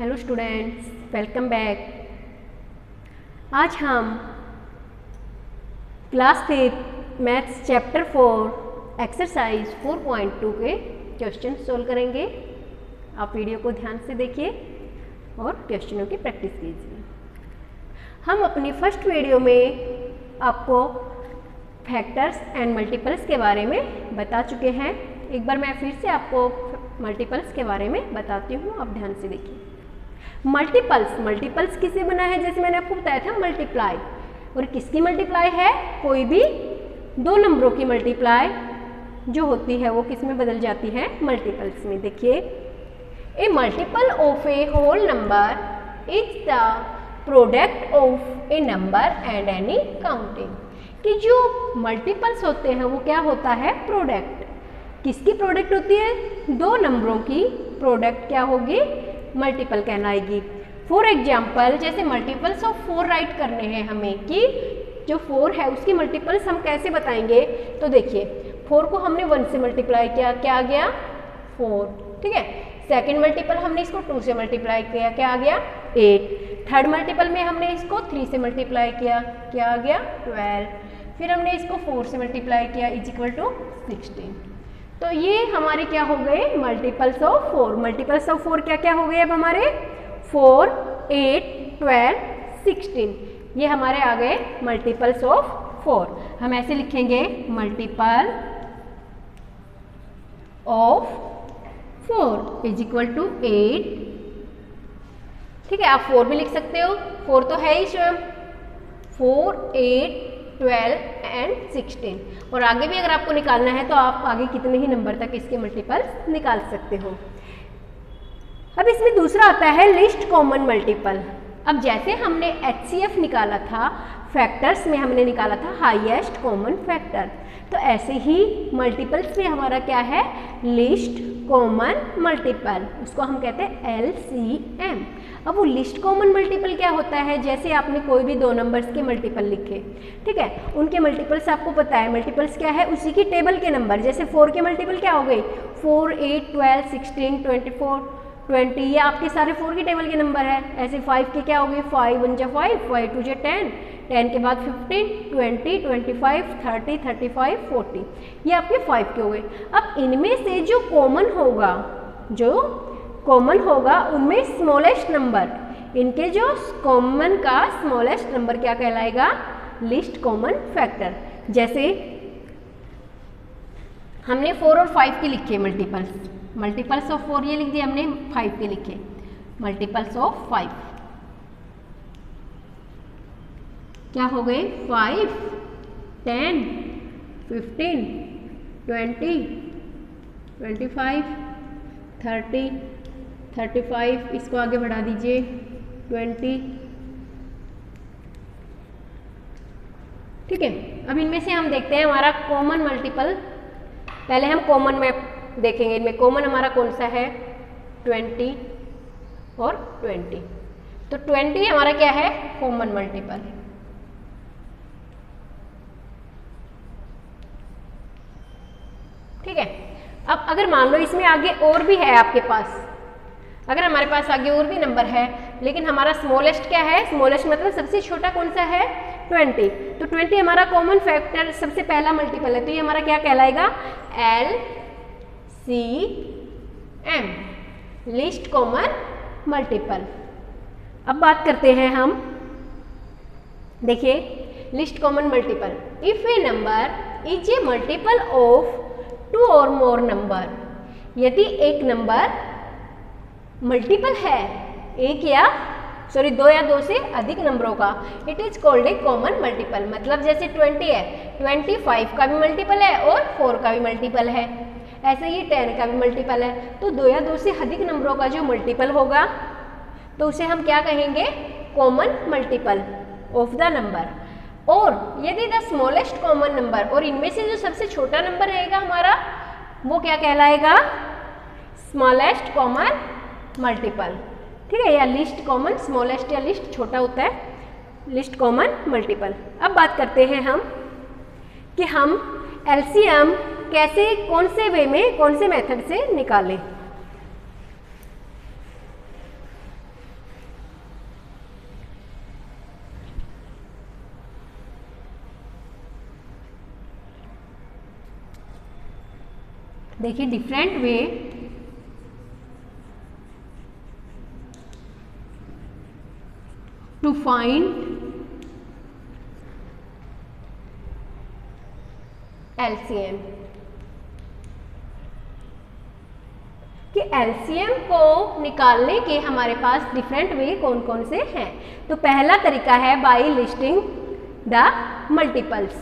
Hello students, welcome back. आज हम class 5 maths chapter 4 exercise 4.2 के क्वेश्चन सोल्व करेंगे। आप वीडियो को ध्यान से देखिए और क्वेश्चनों की प्रैक्टिस कीजिए। हम अपनी फर्स्ट वीडियो में आपको फैक्टर्स एंड मल्टीपल्स के बारे में बता चुके हैं। एक बार मैं फिर से आपको मल्टीपल्स के बारे में बताती हूँ, आप ध्यान से देखिए। मल्टीपल्स किससे बना है? जैसे मैंने आपको बताया था मल्टीप्लाई। और किसकी मल्टीप्लाई है? कोई भी दो नंबरों की मल्टीप्लाई जो होती है वो किस में बदल जाती है? मल्टीपल्स में। देखिए, a multiple of a whole number is the product of a number and any counting. कि जो मल्टीपल्स होते हैं वो क्या होता है? प्रोडक्ट। किसकी प्रोडक्ट होती है? दो नंबरों की प्रोडक्ट क्या होगी? मल्टीपल कहलाएगी। फॉर एग्जाम्पल, जैसे मल्टीपल्स ऑफ 4 राइट करने हैं हमें, कि जो 4 है उसकी मल्टीपल्स हम कैसे बताएंगे? तो देखिए, 4 को हमने 1 से मल्टीप्लाई किया, क्या आ गया? 4। ठीक है। सेकेंड मल्टीपल हमने इसको 2 से मल्टीप्लाई किया, क्या आ गया? 8। थर्ड मल्टीपल में हमने इसको 3 से मल्टीप्लाई किया, क्या आ गया? 12। फिर हमने इसको 4 से मल्टीप्लाई किया, इज इक्वल टू 16। तो ये हमारे क्या हो गए? Multiples of 4। मल्टीपल्स ऑफ 4 क्या क्या हो गए अब हमारे? 4, 8, 12, 16। ये हमारे आ गए मल्टीपल्स ऑफ 4। हम ऐसे लिखेंगे, multiple of 4 is equal to 8। ठीक है, आप 4 भी लिख सकते हो, 4 तो है ही स्वयं। 4, 8, 12 एंड 16। और आगे भी अगर आपको निकालना है तो आप आगे कितने ही नंबर तक इसके मल्टीपल्स निकाल सकते हो। अब इसमें दूसरा आता है लिस्ट कॉमन मल्टीपल। अब जैसे हमने HCF निकाला था, फैक्टर्स में हमने निकाला था हाईएस्ट कॉमन फैक्टर, तो ऐसे ही मल्टीपल्स में हमारा क्या है? List common multiple. उसको हम कहते हैं LCM। अब वो लिस्ट कॉमन मल्टीपल क्या होता है? जैसे आपने कोई भी दो नंबर्स के मल्टीपल लिखे, ठीक है, उनके मल्टीपल्स आपको पता है। मल्टीपल्स क्या है? उसी की टेबल के नंबर। जैसे 4 के मल्टीपल क्या हो गए? 4, 8, 12, 16, 24, 20। ये आपके सारे 4 की टेबल के नंबर है। ऐसे 5 के क्या हो गए? 5 1 जा 5, 5 2 जा 10, 10 के बाद 15, 20, 25, 30, 35, 40। ये आपके 5 के हो गए। अब इनमें से जो कॉमन होगा उनमें स्मॉलेस्ट नंबर, इनके जो कॉमन का स्मॉलेस्ट नंबर क्या कहलाएगा? List common factor. जैसे हमने 4 और 5 के लिखे मल्टीपल्स ऑफ 4 ये लिख दिए हमने, 5 के लिखे मल्टीपल्स ऑफ 5 क्या हो गए? 5, 10, 15, 20, 25, 30, 35, इसको आगे बढ़ा दीजिए 20। ठीक है। अब इनमें से हम देखते हैं हमारा कॉमन मल्टीपल। पहले हम कॉमन में देखेंगे, इनमें कॉमन हमारा कौन सा है? 20 और 20। तो 20 हमारा क्या है? Common multiple. ठीक है। अब अगर मान लो इसमें आगे और भी है आपके पास, अगर हमारे पास आगे और भी नंबर है, लेकिन हमारा स्मॉलेस्ट क्या है? स्मॉलेस्ट मतलब सबसे छोटा कौन सा है? 20। तो 20 हमारा कॉमन फैक्टर सबसे पहला मल्टीपल है, तो ये हमारा क्या कहलाएगा? LCM, list common multiple. अब बात करते हैं हम, देखिए, list common multiple. If A number is a multiple of 2 और मोर नंबर, यदि एक नंबर मल्टीपल है दो या दो से अधिक नंबरों का, it is called a common multiple. मतलब जैसे 20 है, 25 का भी मल्टीपल है और 4 का भी मल्टीपल है। ऐसे ही 10 का भी मल्टीपल है। तो दो या दो से अधिक नंबरों का जो मल्टीपल होगा तो उसे हम क्या कहेंगे? Common multiple of the number. और यदि द स्मॉलेस्ट कॉमन नंबर, और इनमें से जो सबसे छोटा नंबर रहेगा हमारा, वो क्या कहलाएगा? Smallest common multiple. ठीक है, या लिस्ट कॉमन, स्मॉलेस्ट या लिस्ट छोटा होता है, लिस्ट कॉमन मल्टीपल। अब बात करते हैं हम कि हम LCM कैसे, कौन से वे में, कौन से मेथड से निकालें। देखिए different way to find LCM, कि एलसीएम को निकालने के हमारे पास डिफरेंट वे कौन कौन से हैं। तो पहला तरीका है बाय लिस्टिंग द मल्टीपल्स।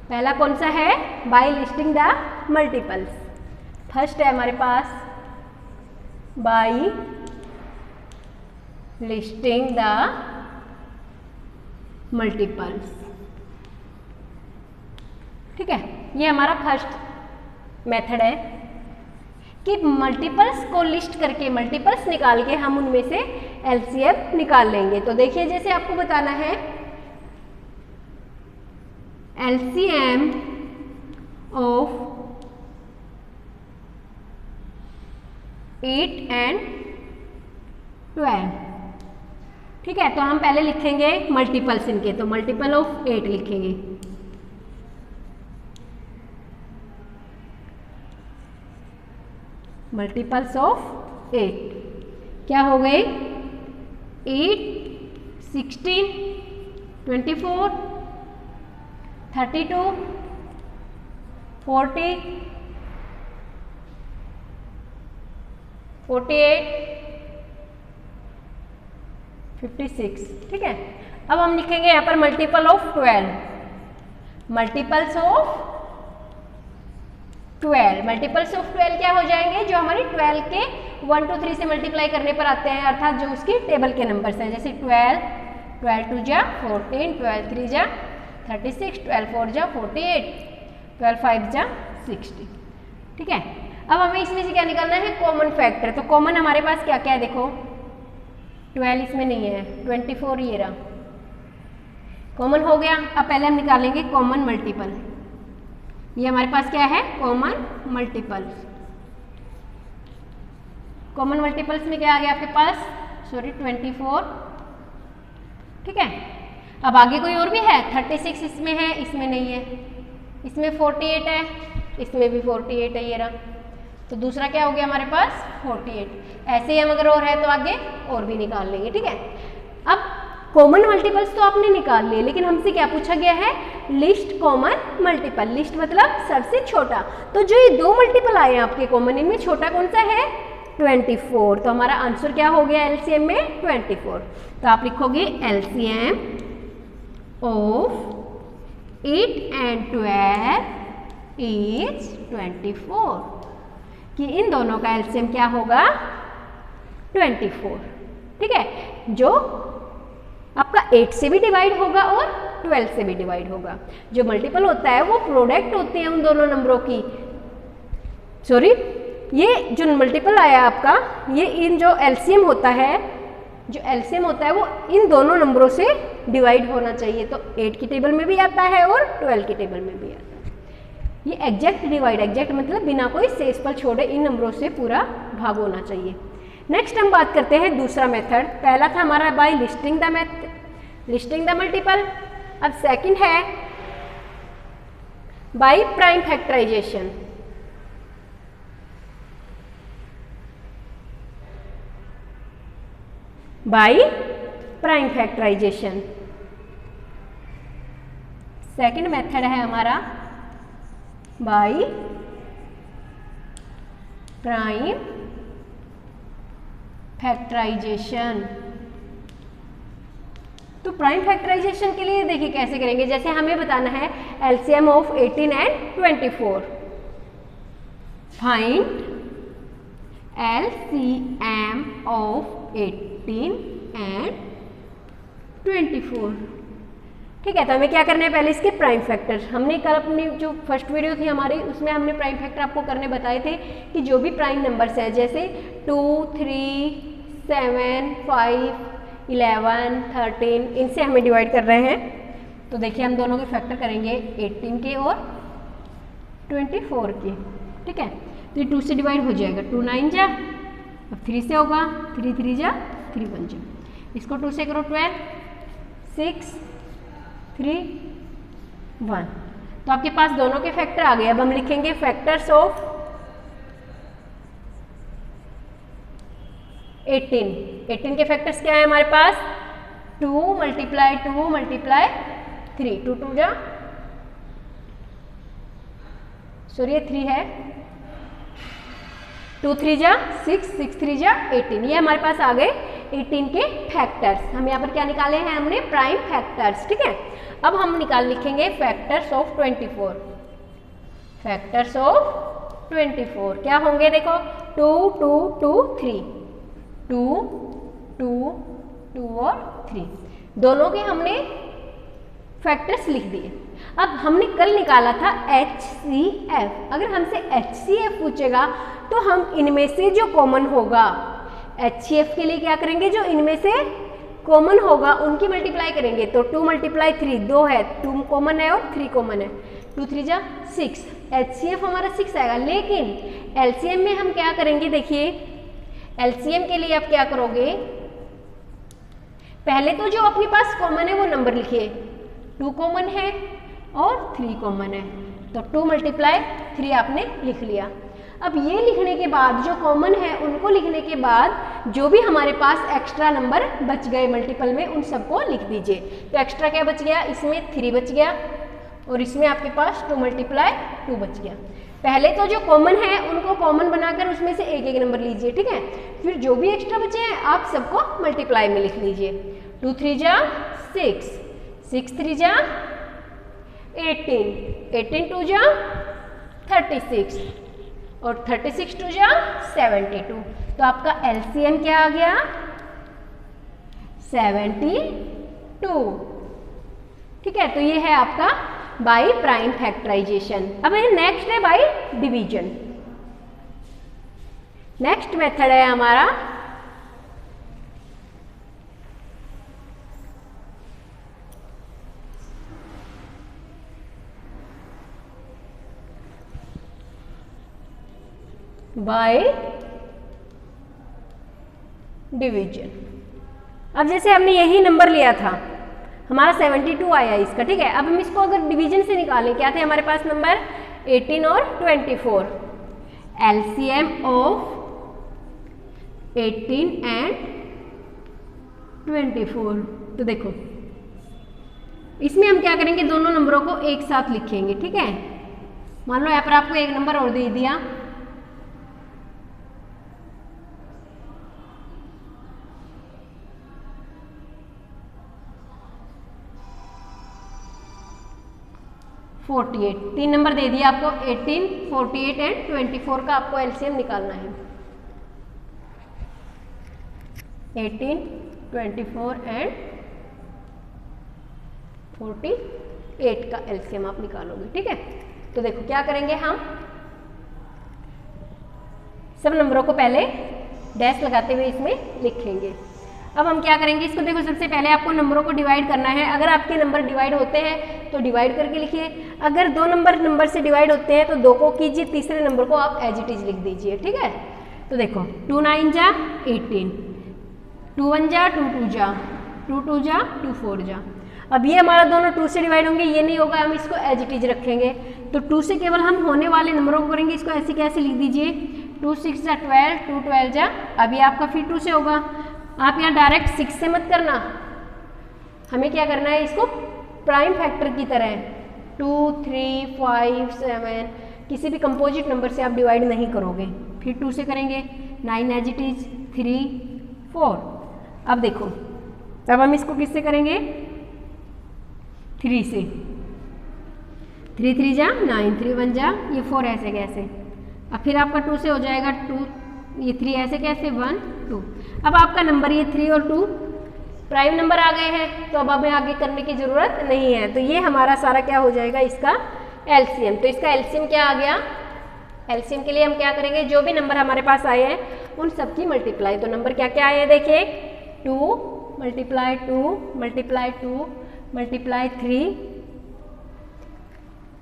पहला कौन सा है? By listing the multiples. First है हमारे पास बाय लिस्टिंग द मल्टीपल्स। ठीक है, ये हमारा फर्स्ट मेथड है कि मल्टीपल्स को लिस्ट करके, मल्टीपल्स निकाल के हम उनमें से एलसीएम निकाल लेंगे। तो देखिए जैसे आपको बताना है एलसीएम ऑफ 8 and 12। ठीक है, तो हम पहले लिखेंगे मल्टीपल्स इनके, तो मल्टीपल ऑफ 8 लिखेंगे। मल्टीपल्स ऑफ 8 क्या हो गए? 8, 16, 24, 32, 40, 48, 56। ठीक है, अब हम लिखेंगे यहाँ पर multiple of 12। Multiples of 12, multiples of 12 क्या हो जाएंगे? जो हमारे 12 के 1 2 3 से मल्टीप्लाई करने पर आते हैं, अर्थात जो उसकी टेबल के नंबर्स हैं, जैसे 12, 12 2 जा 14, 12 3 जा 36, 12 4 जा 48, 12 5 जा 60। ठीक है, अब हमें इसमें से क्या निकालना है? Common factor. तो कॉमन हमारे पास क्या क्या है? देखो 12 इसमें नहीं है, 24 ये रहा, कॉमन हो गया। अब पहले हम निकालेंगे कॉमन मल्टीपल। ये हमारे पास क्या है? Common multiple. कॉमन मल्टीपल्स में क्या आ गया आपके पास? सॉरी 24। ठीक है, अब आगे कोई और भी है? 36 इसमें है, इसमें नहीं है। इसमें 48 है, इसमें भी 48 है, ये रहा। तो दूसरा क्या हो गया हमारे पास? 48। ऐसे ही हम अगर और है तो आगे और भी निकाल लेंगे। ठीक है, अब कॉमन मल्टीपल्स तो आपने निकाल लिए, लेकिन हमसे क्या पूछा गया है? List common multiple. लिस्ट मतलब सबसे छोटा। तो जो ये दो मल्टीपल आए हैं आपके कॉमन, इनमें छोटा कौन सा है? 24। तो हमारा आंसर क्या हो गया एलसीएम में? 24। तो आप लिखोगे एलसीएम ऑफ 8 and 12 इज 24, कि इन दोनों का एलसीएम क्या होगा? 24। ठीक है, जो आपका 8 से भी डिवाइड होगा और 12 से भी डिवाइड होगा। जो मल्टीपल होता है वो प्रोडक्ट होते हैं उन दोनों नंबरों की। सॉरी, ये जो मल्टीपल आया आपका, ये इन जो एलसीएम होता है, जो एलसीएम होता है वो इन दोनों नंबरों से डिवाइड होना चाहिए। तो 8 की टेबल में भी आता है और 12 की टेबल में भी आता है। ये एग्जैक्ट डिवाइड, एग्जैक्ट मतलब बिना कोई शेषफल छोड़े इन नंबरों से पूरा भाग होना चाहिए। नेक्स्ट हम बात करते हैं दूसरा मेथड। पहला था हमारा बाय लिस्टिंग द मल्टीपल। अब सेकंड है by prime factorisation. By prime factorisation second method है हमारा बाय प्राइम फैक्टराइजेशन। तो प्राइम फैक्टराइजेशन के लिए देखिए कैसे करेंगे। जैसे हमें बताना है LCM of 18 and 24। Find LCM of 18 and 24। ठीक है, तो हमें क्या करना है? पहले इसके प्राइम फैक्टर। हमने कल अपनी जो फर्स्ट वीडियो थी हमारी, उसमें हमने प्राइम फैक्टर आपको करने बताए थे कि जो भी प्राइम नंबर्स है, जैसे 2, 3, 7, 5, 11, 13, इनसे हमें डिवाइड कर रहे हैं। तो देखिए हम दोनों के फैक्टर करेंगे, 18 के और 24 के। ठीक है, तो ये 2 से डिवाइड हो जाएगा, 2 9 जा, अब 3 से होगा, 3 3 जा, 3 1 जा। इसको 2 से करो 12, 6, 3, 1। तो आपके पास दोनों के फैक्टर आ गए। अब हम लिखेंगे फैक्टर्स ऑफ 18 के फैक्टर्स क्या है हमारे पास? 2 मल्टीप्लाई 2 मल्टीप्लाई 3, 2 2 जा, सॉरी 3 है, 2 3 जा 6, 6 3 जा 18। ये हमारे पास आ गए 18 के फैक्टर्स। हम यहाँ पर क्या निकाले हैं हमने? प्राइम फैक्टर्स, ठीक है। अब हम लिखेंगे फैक्टर्स ऑफ 24। फैक्टर्स ऑफ 24 क्या होंगे? देखो 2 2 2 3, 2 2 2 और 3, दोनों के हमने फैक्टर्स लिख दिए। अब हमने कल निकाला था HCF। अगर हमसे HCF पूछेगा तो हम इनमें से जो कॉमन होगा, HCF के लिए क्या करेंगे? जो इनमें से कॉमन होगा उनकी मल्टीप्लाई करेंगे। तो 2 मल्टीप्लाई 3, 2 है, 2 कॉमन है और 3 कॉमन है, 2 3 जा 6, HCF हमारा 6 आएगा। लेकिन LCM में हम क्या करेंगे? देखिए LCM के लिए आप क्या करोगे? पहले तो जो अपने पास कॉमन है वो नंबर लिखिए। 2 कॉमन है और 3 कॉमन है, तो 2 मल्टीप्लाई 3 आपने लिख लिया। अब ये लिखने के बाद जो कॉमन है उनको लिखने के बाद जो भी हमारे पास एक्स्ट्रा नंबर बच गए मल्टीपल में उन सबको लिख दीजिए। तो एक्स्ट्रा क्या बच गया? इसमें 3 बच गया और इसमें आपके पास 2 मल्टीप्लाई 2 बच गया। पहले तो जो कॉमन है उनको कॉमन बनाकर उसमें से एक एक नंबर लीजिए, ठीक है। फिर जो भी एक्स्ट्रा बचे हैं आप सबको मल्टीप्लाई में लिख लीजिए। 2 3 जा 6, 6 3 जा 18, 18 2 जा 36 और 36 2 जा 72। तो आपका LCM क्या आ गया? 72, ठीक है। तो ये है आपका बाई प्राइम फैक्टराइजेशन। अब नेक्स्ट है बाई डिवीजन। नेक्स्ट मेथड है हमारा बाय डिवीजन। अब जैसे हमने यही नंबर लिया था, हमारा 72 आया इसका, ठीक है। अब हम इसको अगर डिवीजन से निकालें, क्या थे हमारे पास नंबर? 18 और 24। LCM of 18 and 24। तो देखो इसमें हम क्या करेंगे? दोनों नंबरों को एक साथ लिखेंगे, ठीक है। मान लो यहाँ पर आपको एक नंबर और दे दिया, (48). 3 नंबर दे दिया आपको, 18, 48 एंड 24 का आपको LCM निकालना है। 18, 24 एंड 48 का LCM आप निकालोगे, ठीक है। तो देखो क्या करेंगे हम? सब नंबरों को पहले डैश लगाते हुए इसमें लिखेंगे। अब हम क्या करेंगे? इसको देखो सबसे पहले आपको नंबरों को डिवाइड करना है। अगर आपके नंबर डिवाइड होते हैं तो डिवाइड करके लिखिए। अगर दो नंबर से डिवाइड होते हैं तो 2 को कीजिए, तीसरे नंबर को आप एज इट इज लिख दीजिए, ठीक है। तो देखो 2 9 जा 18, 2 1 जा 2 2 जा 2 2 जा 2 4 जा। अब ये हमारा दोनों 2 से डिवाइड होंगे, ये नहीं होगा, हम इसको एज इट इज रखेंगे। तो 2 से केवल हम होने वाले नंबरों को करेंगे, इसको ऐसे कैसे लिख दीजिए? 2 6 जा 12, 2 12 जा, अभी आपका फिर 2 से होगा। आप यहाँ डायरेक्ट 6 से मत करना, हमें क्या करना है? इसको प्राइम फैक्टर की तरह 2 3 5 7 किसी भी कंपोजिट नंबर से आप डिवाइड नहीं करोगे। फिर 2 से करेंगे, 9 एज इट इज, 3 4। अब देखो अब हम इसको किससे करेंगे? 3 से। 3 3 जा 9, 3 1 जा, ये 4 ऐसे कैसे। अब फिर आपका 2 से हो जाएगा 2, ये 3 ऐसे कैसे 1 2। अब आपका नंबर ये 3 और 2 प्राइम नंबर आ गए हैं, तो अब हमें आगे करने की ज़रूरत नहीं है। तो ये हमारा सारा क्या हो जाएगा? इसका LCM। तो इसका LCM क्या आ गया? LCM के लिए हम क्या करेंगे? जो भी नंबर हमारे पास आए हैं उन सब की मल्टीप्लाई। तो नंबर क्या क्या आए हैं देखिए? 2 multiply 2 multiply 2 multiply 3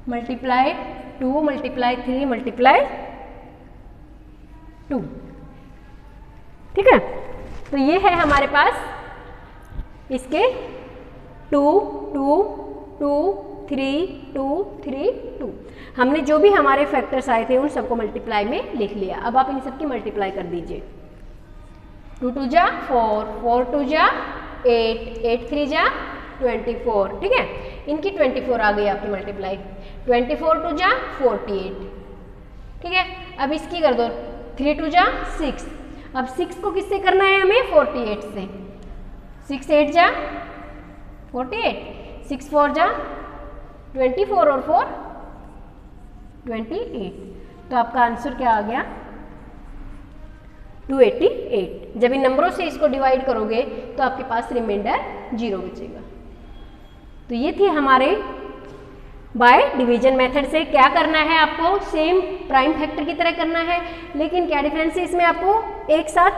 multiply 2 multiply 3 multiply 2, ठीक है। तो ये है हमारे पास इसके 2 2 2 3 2 3 2। हमने जो भी हमारे फैक्टर्स आए थे उन सबको मल्टीप्लाई में लिख लिया। अब आप इन सबकी मल्टीप्लाई कर दीजिए। 2 2 जा 4, 4 2 जा 8, 8 3 जा 24, ठीक है। इनकी 24 आ गई आपकी मल्टीप्लाई, 24 2 जा 48, ठीक है। अब इसकी कर दो 3 2 जा 6, अब 6 को किससे करना है हमें, 48 से, 6 8 जा 48, 6 4 जा 24 और 4 28, तो आपका आंसर क्या आ गया, 288। जब इन नंबरों से इसको डिवाइड करोगे तो आपके पास रिमाइंडर 0 बचेगा। तो ये थी हमारे बाय डिवीजन मेथड से क्या करना है आपको, सेम प्राइम फैक्टर की तरह करना है, लेकिन क्या डिफरेंस है इसमें, आपको एक साथ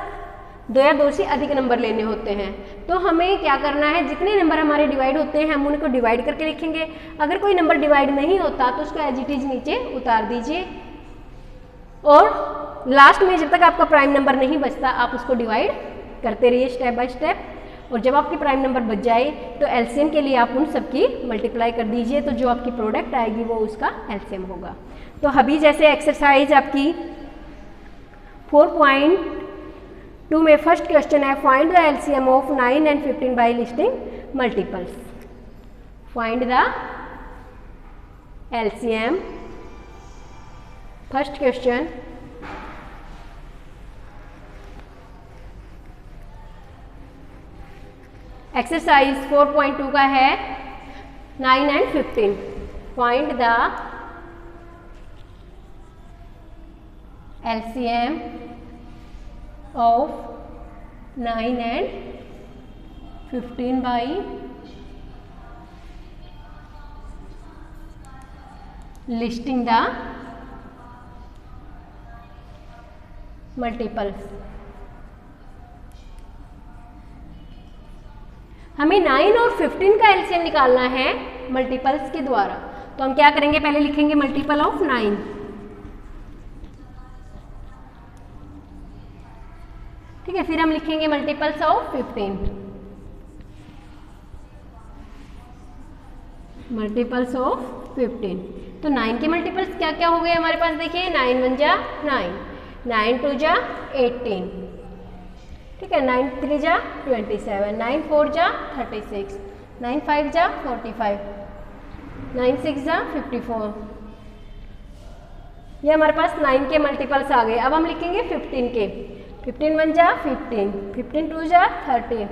2 या 2 से अधिक नंबर लेने होते हैं। तो हमें क्या करना है, जितने नंबर हमारे डिवाइड होते हैं हम उनको डिवाइड करके लिखेंगे। अगर कोई नंबर डिवाइड नहीं होता तो उसको एज इट इज नीचे उतार दीजिए, और लास्ट में जब तक आपका प्राइम नंबर नहीं बचता आप उसको डिवाइड करते रहिए स्टेप बाय स्टेप, और जब आपकी प्राइम नंबर बच जाए तो एलसीएम के लिए आप उन सबकी मल्टीप्लाई कर दीजिए, तो जो आपकी प्रोडक्ट आएगी वो उसका एलसीएम होगा। तो अभी जैसे एक्सरसाइज आपकी 4.2 में फर्स्ट क्वेश्चन है, find the LCM of 9 and 15 by listing multiples. Find the LCM, first question, exercise 4.2 का है 9 and 15। Find the LCM of 9 and 15 by listing the multiples. हमें 9 और 15 का एलसीएम निकालना है मल्टीपल्स के द्वारा, तो हम क्या करेंगे, पहले लिखेंगे मल्टीपल ऑफ 9, ठीक है, फिर हम लिखेंगे मल्टीपल्स ऑफ 15, मल्टीपल्स ऑफ 15। तो 9 के मल्टीपल्स क्या क्या हो गए हमारे पास, देखिए 9 1 जा 9, 9 2 जा 18, ठीक है, 9 3 जा 27, 9 4 जा 36, 9 5 जा 45, 9 6 जा 54। ये हमारे पास 9 के मल्टीपल्स आ गए। अब हम लिखेंगे 15 के, 15 1 जा 15, 15 2 जा 30,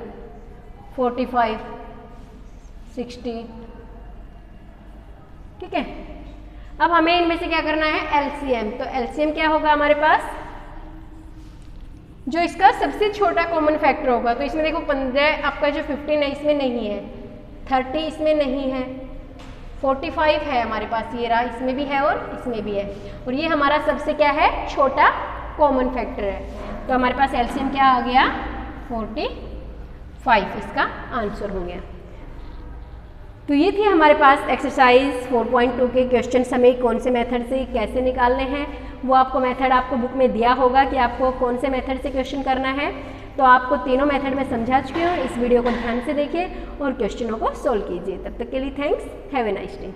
45, 60, ठीक है। अब हमें इनमें से क्या करना है, एलसीएम। तो एलसीएम क्या होगा हमारे पास, जो इसका सबसे छोटा कॉमन फैक्टर होगा। तो इसमें देखो 15 आपका जो 15 है इसमें नहीं है, 30 इसमें नहीं है, 45 है हमारे पास, ये रहा, इसमें भी है और इसमें भी है, और ये हमारा सबसे क्या है, छोटा कॉमन फैक्टर है। तो हमारे पास एलसीएम क्या आ गया, 45 इसका आंसर हो गया। तो ये थी हमारे पास एक्सरसाइज 4.2 के क्वेश्चन, हमें कौन से मेथड से कैसे निकालने हैं वो आपको मेथड आपको बुक में दिया होगा कि आपको कौन से मेथड से क्वेश्चन करना है। तो आपको तीनों मेथड में समझा चुकी हूँ। इस वीडियो को ध्यान से देखिए और क्वेश्चनों को सोल्व कीजिए। तब तक के लिए thanks, have a nice day.